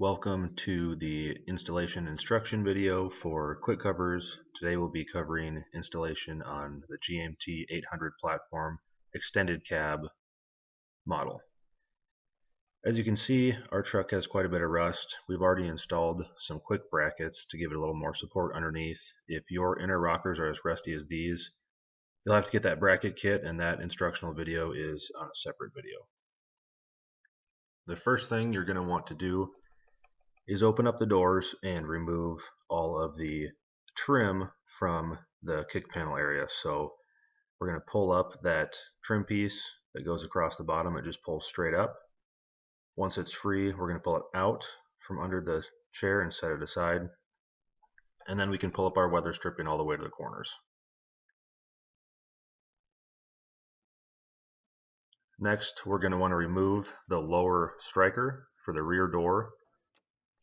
Welcome to the installation instruction video for quick covers. Today we'll be covering installation on the GMC 800 platform extended cab model. As you can see, our truck has quite a bit of rust. We've already installed some quick brackets to give it a little more support underneath. If your inner rockers are as rusty as these, you'll have to get that bracket kit, and that instructional video is on a separate video. The first thing you're going to want to do is open up the doors and remove all of the trim from the kick panel area. So we're going to pull up that trim piece that goes across the bottom. It just pulls straight up. Once it's free, we're going to pull it out from under the chair and set it aside. And then we can pull up our weather stripping all the way to the corners. Next, we're going to want to remove the lower striker for the rear door.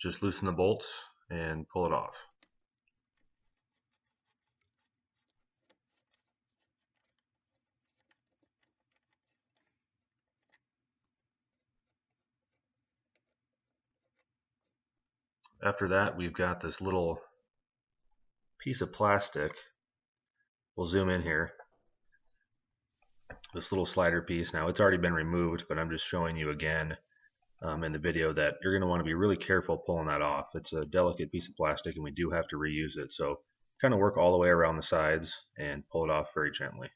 Just loosen the bolts and pull it off. After that, we've got this little piece of plastic. We'll zoom in here. This little slider piece. Now it's already been removed, but I'm just showing you again in the video that you're going to want to be really careful pulling that off. It's a delicate piece of plastic and we do have to reuse it. So kind of work all the way around the sides and pull it off very gently.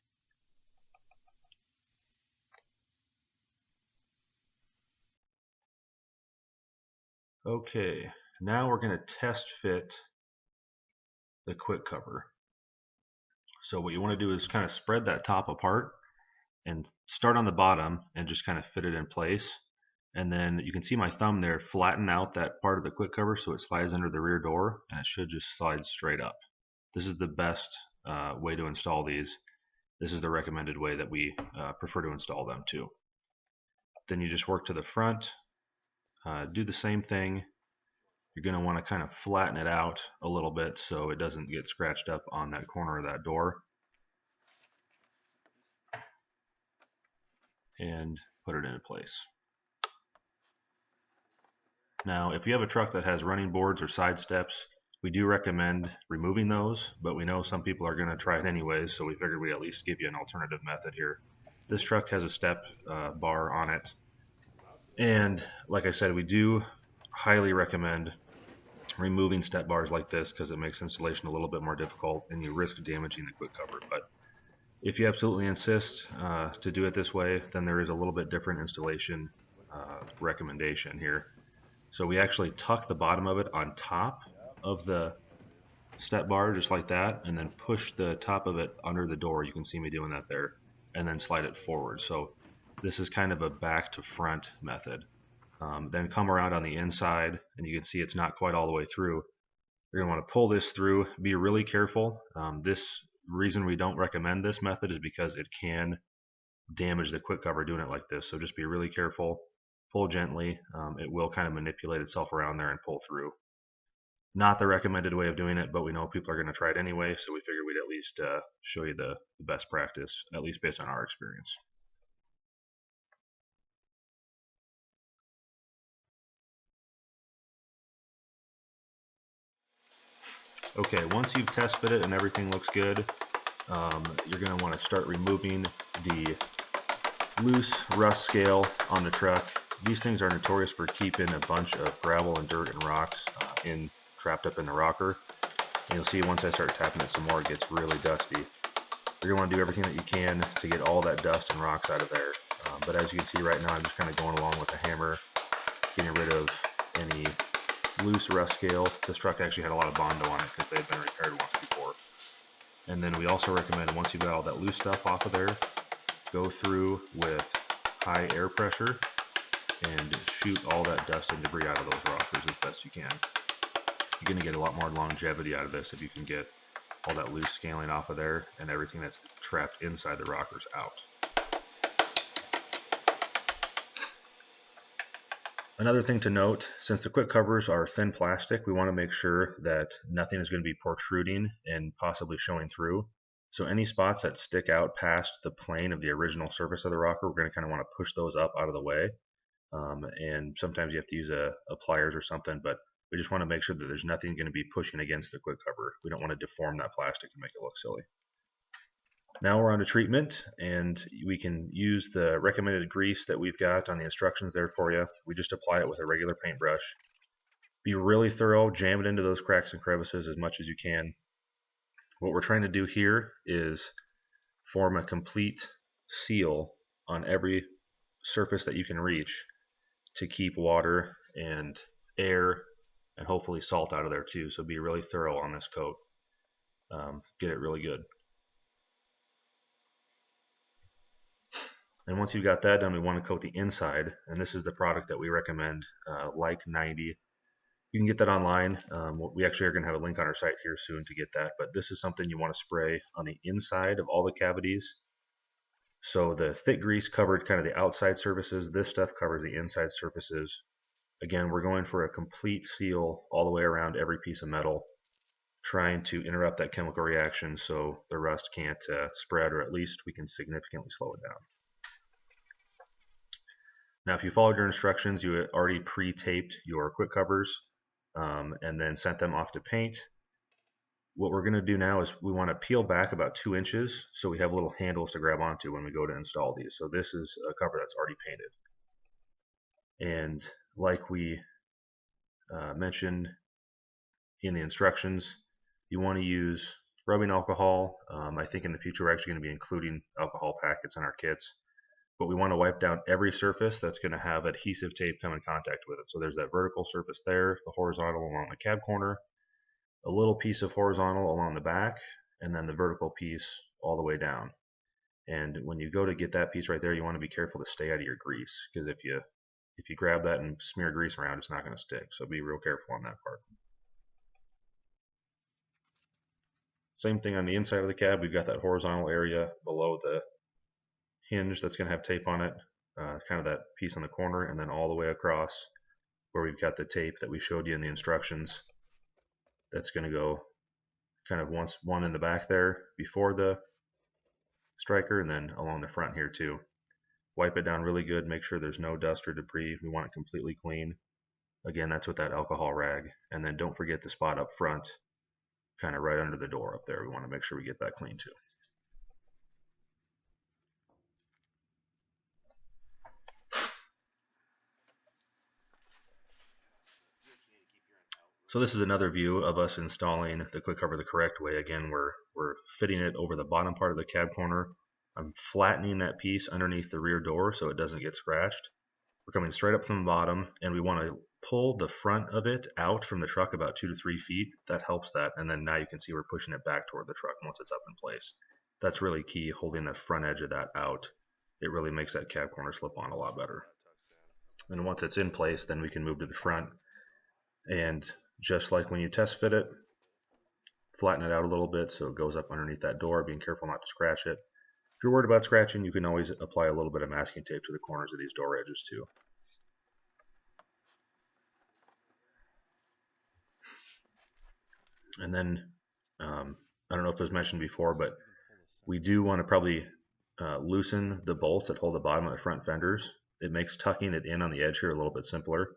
Okay, now we're going to test fit the quick cover. So what you want to do is kind of spread that top apart and start on the bottom and just kind of fit it in place. And then you can see my thumb there flatten out that part of the quick cover so it slides under the rear door, and it should just slide straight up. This is the best way to install these. This is the recommended way that we prefer to install them too. Then you just work to the front, do the same thing. You're going to want to kind of flatten it out a little bit so it doesn't get scratched up on that corner of that door. And put it into place. Now, if you have a truck that has running boards or side steps, we do recommend removing those, but we know some people are going to try it anyways, so we figured we'd at least give you an alternative method here. This truck has a step bar on it, and like I said, we do highly recommend removing step bars like this because it makes installation a little bit more difficult and you risk damaging the quick cover. But if you absolutely insist to do it this way, then there is a little bit different installation recommendation here. So we actually tuck the bottom of it on top of the step bar just like that, and then push the top of it under the door. You can see me doing that there, and then slide it forward. So this is kind of a back to front method. Then come around on the inside and you can see it's not quite all the way through. You're going to want to pull this through. Be really careful. This reason we don't recommend this method is because it can damage the quick cover doing it like this. So just be really careful. Pull gently. It will kind of manipulate itself around there and pull through. Not the recommended way of doing it, but we know people are going to try it anyway, so we figured we'd at least show you the best practice, at least based on our experience. Okay, once you've test fit it and everything looks good, you're going to want to start removing the loose rust scale on the truck. These things are notorious for keeping a bunch of gravel and dirt and rocks trapped up in the rocker. And you'll see once I start tapping it some more, it gets really dusty. You're going to want to do everything that you can to get all that dust and rocks out of there. But as you can see right now, I'm just kind of going along with the hammer, getting rid of any loose rust scale. This truck actually had a lot of Bondo on it because they've been repaired once before. And then we also recommend, once you've got all that loose stuff off of there, go through with high air pressure and shoot all that dust and debris out of those rockers as best you can. You're going to get a lot more longevity out of this if you can get all that loose scaling off of there and everything that's trapped inside the rockers out. Another thing to note, since the quick covers are thin plastic, we want to make sure that nothing is going to be protruding and possibly showing through. So any spots that stick out past the plane of the original surface of the rocker, we're going to kind of want to push those up out of the way. and sometimes you have to use a pliers or something, but we just want to make sure that there's nothing going to be pushing against the quick cover. We don't want to deform that plastic and make it look silly. Now we're on to treatment, and we can use the recommended grease that we've got on the instructions there for you. We just apply it with a regular paintbrush. Be really thorough, jam it into those cracks and crevices as much as you can. What we're trying to do here is form a complete seal on every surface that you can reach to keep water and air and hopefully salt out of there too. So be really thorough on this coat. Get it really good. And once you've got that done, we want to coat the inside, and this is the product that we recommend, like 90. You can get that online. We actually are going to have a link on our site here soon to get that, but this is something you want to spray on the inside of all the cavities. So the thick grease covered kind of the outside surfaces. This stuff covers the inside surfaces. Again, we're going for a complete seal all the way around every piece of metal, trying to interrupt that chemical reaction so the rust can't spread, or at least we can significantly slow it down. Now, if you followed your instructions, you already pre-taped your quick covers and then sent them off to paint. What we're going to do now is we want to peel back about 2 inches so we have little handles to grab onto when we go to install these. So this is a cover that's already painted. And like we mentioned in the instructions, you want to use rubbing alcohol. I think in the future we're actually going to be including alcohol packets in our kits. But we want to wipe down every surface that's going to have adhesive tape come in contact with it. So there's that vertical surface there, the horizontal along the cab corner, a little piece of horizontal along the back, and then the vertical piece all the way down. And when you go to get that piece right there, you want to be careful to stay out of your grease, because if you grab that and smear grease around, it's not going to stick. So be real careful on that part. Same thing on the inside of the cab. We've got that horizontal area below the hinge that's going to have tape on it, kind of that piece on the corner, and then all the way across where we've got the tape that we showed you in the instructions. That's going to go kind of one in the back there before the striker, and then along the front here too. Wipe it down really good, make sure there's no dust or debris. We want it completely clean. Again, that's with that alcohol rag. And then don't forget the spot up front, kind of right under the door up there. We want to make sure we get that clean too. So this is another view of us installing the quick cover the correct way. Again, we're fitting it over the bottom part of the cab corner. I'm flattening that piece underneath the rear door so it doesn't get scratched. We're coming straight up from the bottom, and we want to pull the front of it out from the truck about 2 to 3 feet. That helps that, and then now you can see we're pushing it back toward the truck once it's up in place. That's really key, holding the front edge of that out. It really makes that cab corner slip on a lot better. And once it's in place, then we can move to the front, and just like when you test fit it, flatten it out a little bit so it goes up underneath that door, being careful not to scratch it. If you're worried about scratching, you can always apply a little bit of masking tape to the corners of these door edges too. And then, I don't know if it was mentioned before, but we do want to probably loosen the bolts that hold the bottom of the front fenders. It makes tucking it in on the edge here a little bit simpler.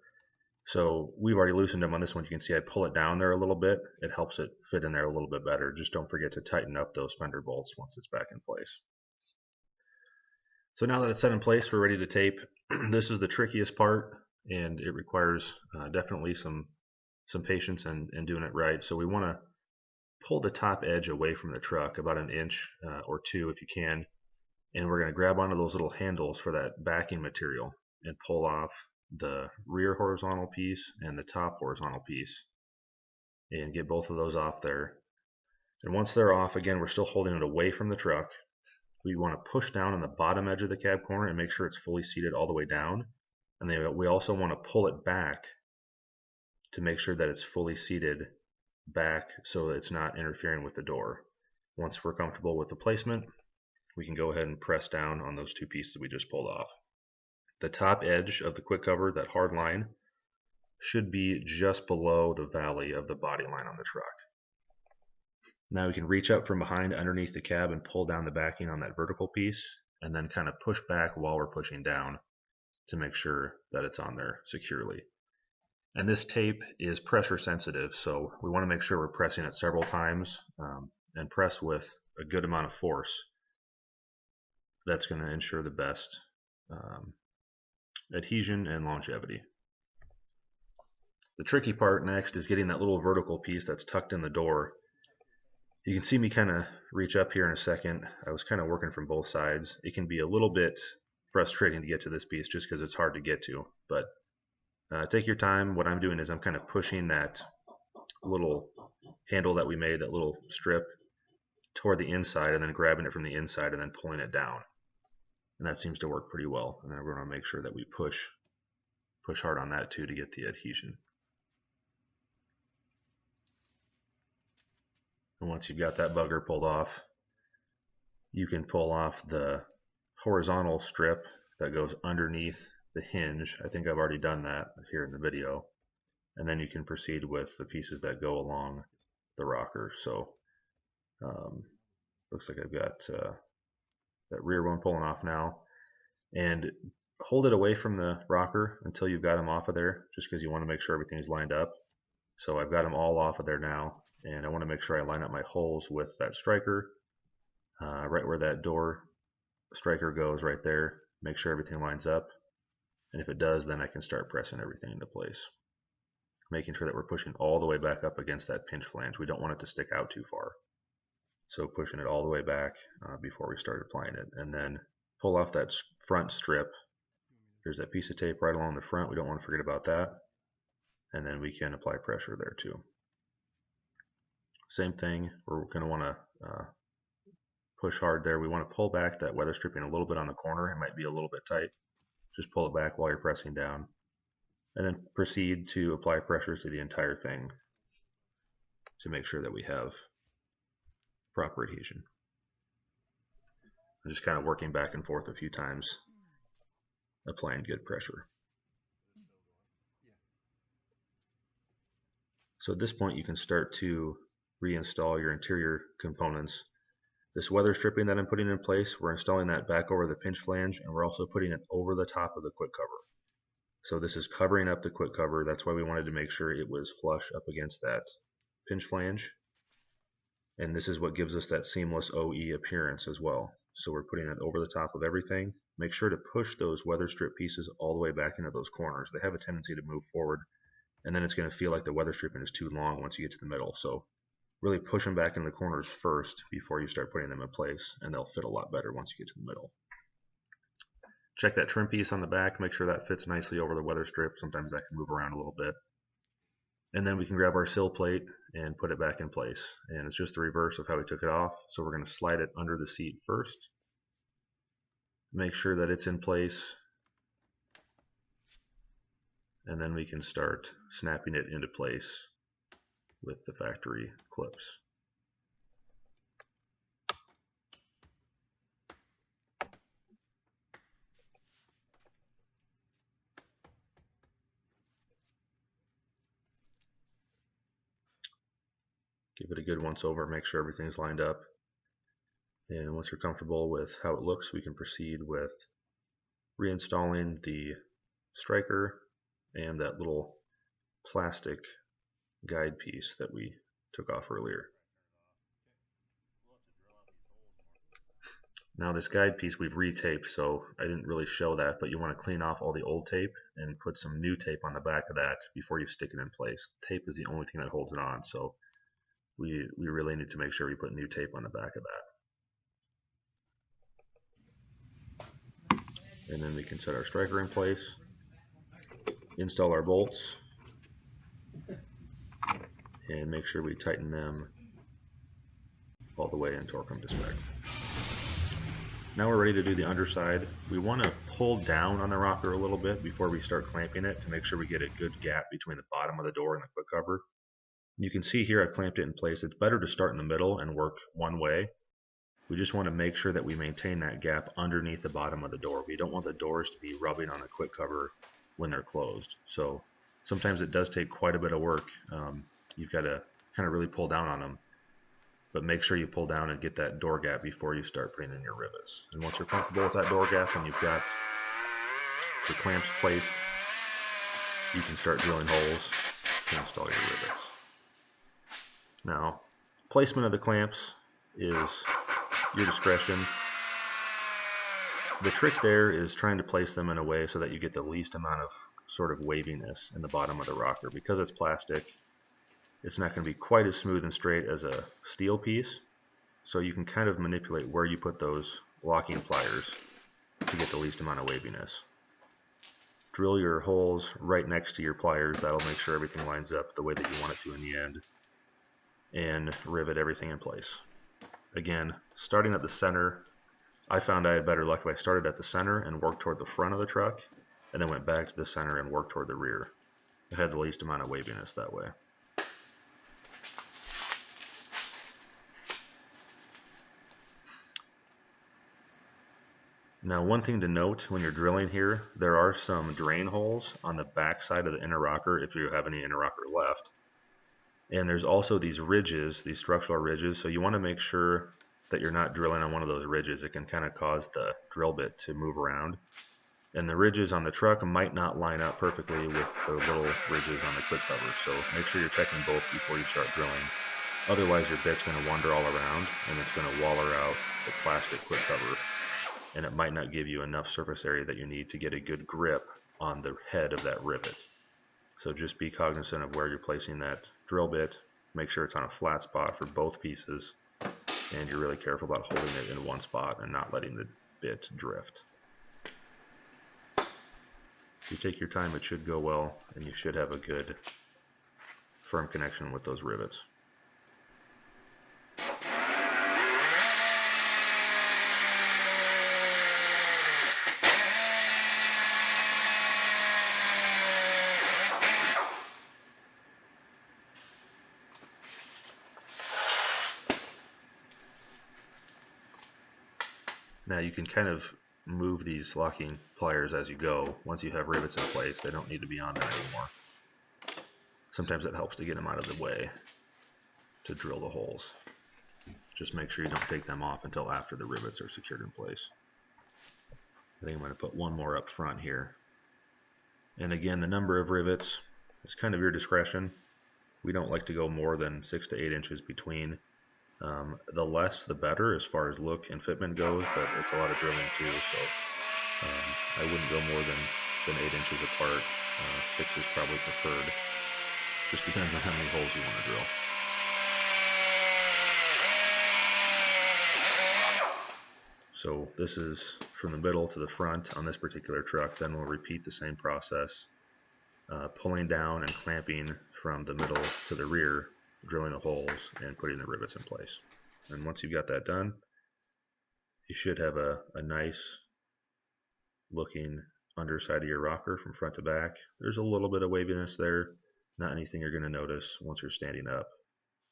So we've already loosened them on this one. You can see I pull it down there a little bit. It helps it fit in there a little bit better. Just don't forget to tighten up those fender bolts once it's back in place. So now that it's set in place, we're ready to tape. This is the trickiest part, and it requires definitely some patience and doing it right. So we want to pull the top edge away from the truck about an inch or two if you can, and we're going to grab onto those little handles for that backing material and pull off the rear horizontal piece and the top horizontal piece, and get both of those off there. And once they're off, again, we're still holding it away from the truck. We want to push down on the bottom edge of the cab corner and make sure it's fully seated all the way down. And then we also want to pull it back to make sure that it's fully seated back so that it's not interfering with the door. Once we're comfortable with the placement, we can go ahead and press down on those two pieces we just pulled off. The top edge of the quick cover, that hard line, should be just below the valley of the body line on the truck. Now we can reach up from behind underneath the cab and pull down the backing on that vertical piece, and then kind of push back while we're pushing down. to make sure that it's on there securely. And this tape is pressure sensitive, so we want to make sure we're pressing it several times and press with a good amount of force. That's going to ensure the best adhesion and longevity. The tricky part next is getting that little vertical piece that's tucked in the door. You can see me kind of reach up here in a second. I was kind of working from both sides. It can be a little bit frustrating to get to this piece just because it's hard to get to, but take your time. What I'm doing is I'm kind of pushing that little handle that we made, that little strip, toward the inside and then grabbing it from the inside and then pulling it down. And that seems to work pretty well. And then we're going to make sure that we push hard on that too to get the adhesion. And once you've got that bugger pulled off, you can pull off the horizontal strip that goes underneath the hinge. I think I've already done that here in the video. And then you can proceed with the pieces that go along the rocker. So looks like I've got that rear one pulling off now. And hold it away from the rocker until you've got them off of there, just because you want to make sure everything's lined up. So I've got them all off of there now, and I want to make sure I line up my holes with that striker, right where that door striker goes right there. Make sure everything lines up, and if it does, then I can start pressing everything into place, making sure that we're pushing all the way back up against that pinch flange. We don't want it to stick out too far, so pushing it all the way back before we start applying it. And then pull off that front strip. There's that piece of tape right along the front. We don't want to forget about that. And then we can apply pressure there too. Same thing, we're going to want to push hard there. We want to pull back that weather stripping a little bit on the corner. It might be a little bit tight. Just pull it back while you're pressing down. And then proceed to apply pressure to the entire thing to make sure that we have proper adhesion. I'm just kind of working back and forth a few times, applying good pressure. So at this point you can start to reinstall your interior components. This weather stripping that I'm putting in place, we're installing that back over the pinch flange, and we're also putting it over the top of the quick cover. So this is covering up the quick cover. That's why we wanted to make sure it was flush up against that pinch flange. And this is what gives us that seamless OE appearance as well. So we're putting it over the top of everything. Make sure to push those weather strip pieces all the way back into those corners. They have a tendency to move forward, and then it's going to feel like the weather stripping is too long once you get to the middle. So really push them back into the corners first before you start putting them in place, and they'll fit a lot better once you get to the middle. Check that trim piece on the back, make sure that fits nicely over the weather strip. Sometimes that can move around a little bit. And then we can grab our sill plate and put it back in place. And it's just the reverse of how we took it off. So we're going to slide it under the seat first. Make sure that it's in place. And then we can start snapping it into place with the factory clips. Give it a good once over, make sure everything's lined up. And once you're comfortable with how it looks, we can proceed with reinstalling the striker and that little plastic guide piece that we took off earlier. Now this guide piece we've retaped, so I didn't really show that, but you want to clean off all the old tape and put some new tape on the back of that before you stick it in place. The tape is the only thing that holds it on, so we really need to make sure we put new tape on the back of that. And then we can set our striker in place, install our bolts, and make sure we tighten them all the way and torque them to spec. Now we're ready to do the underside. We want to pull down on the rocker a little bit before we start clamping it to make sure we get a good gap between the bottom of the door and the quick cover. You can see here I've clamped it in place. It's better to start in the middle and work one way. We just want to make sure that we maintain that gap underneath the bottom of the door. We don't want the doors to be rubbing on the quick cover when they're closed. So sometimes it does take quite a bit of work. You've got to kind of really pull down on them. But make sure you pull down and get that door gap before you start putting in your rivets. And once you're comfortable with that door gap and you've got the clamps placed, you can start drilling holes to install your rivets. Now, placement of the clamps is your discretion. The trick there is trying to place them in a way so that you get the least amount of sort of waviness in the bottom of the rocker. Because it's plastic, it's not going to be quite as smooth and straight as a steel piece, so you can kind of manipulate where you put those locking pliers to get the least amount of waviness. Drill your holes right next to your pliers. That'll make sure everything lines up the way that you want it to in the end, and rivet everything in place. Again, starting at the center, I found I had better luck if I started at the center and worked toward the front of the truck, and then went back to the center and worked toward the rear. It had the least amount of waviness that way. Now, one thing to note when you're drilling here, there are some drain holes on the back side of the inner rocker if you have any inner rocker left. And there's also these ridges, these structural ridges, so you want to make sure that you're not drilling on one of those ridges. It can kind of cause the drill bit to move around. And the ridges on the truck might not line up perfectly with the little ridges on the quick cover, so make sure you're checking both before you start drilling. Otherwise your bit's going to wander all around and it's going to waller out the plastic quick cover, and it might not give you enough surface area that you need to get a good grip on the head of that rivet. So just be cognizant of where you're placing that drill bit. Make sure it's on a flat spot for both pieces, and you're really careful about holding it in one spot and not letting the bit drift. If you take your time, it should go well, and you should have a good firm connection with those rivets. Now you can kind of move these locking pliers as you go. Once you have rivets in place, they don't need to be on there anymore. Sometimes it helps to get them out of the way to drill the holes. Just make sure you don't take them off until after the rivets are secured in place. I think I'm going to put one more up front here. And again, the number of rivets is kind of your discretion. We don't like to go more than 6 to 8 inches between. The less the better as far as look and fitment goes, but it's a lot of drilling too, so I wouldn't go more than 8 inches apart. 6 is probably preferred. Just depends on how many holes you want to drill. So this is from the middle to the front on this particular truck. Then we'll repeat the same process, pulling down and clamping from the middle to the rear, drilling the holes and putting the rivets in place. And once you've got that done, you should have a nice looking underside of your rocker from front to back. There's a little bit of waviness there, not anything you're going to notice once you're standing up,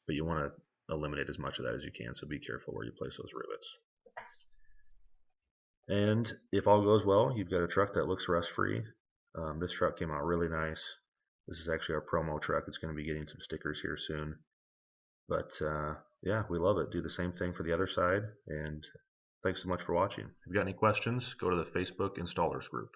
but you want to eliminate as much of that as you can, so be careful where you place those rivets. And if all goes well, you've got a truck that looks rust free. This truck came out really nice. This is actually our promo truck. It's going to be getting some stickers here soon. But yeah, we love it. Do the same thing for the other side. And thanks so much for watching. If you've got any questions, go to the Facebook Installers group.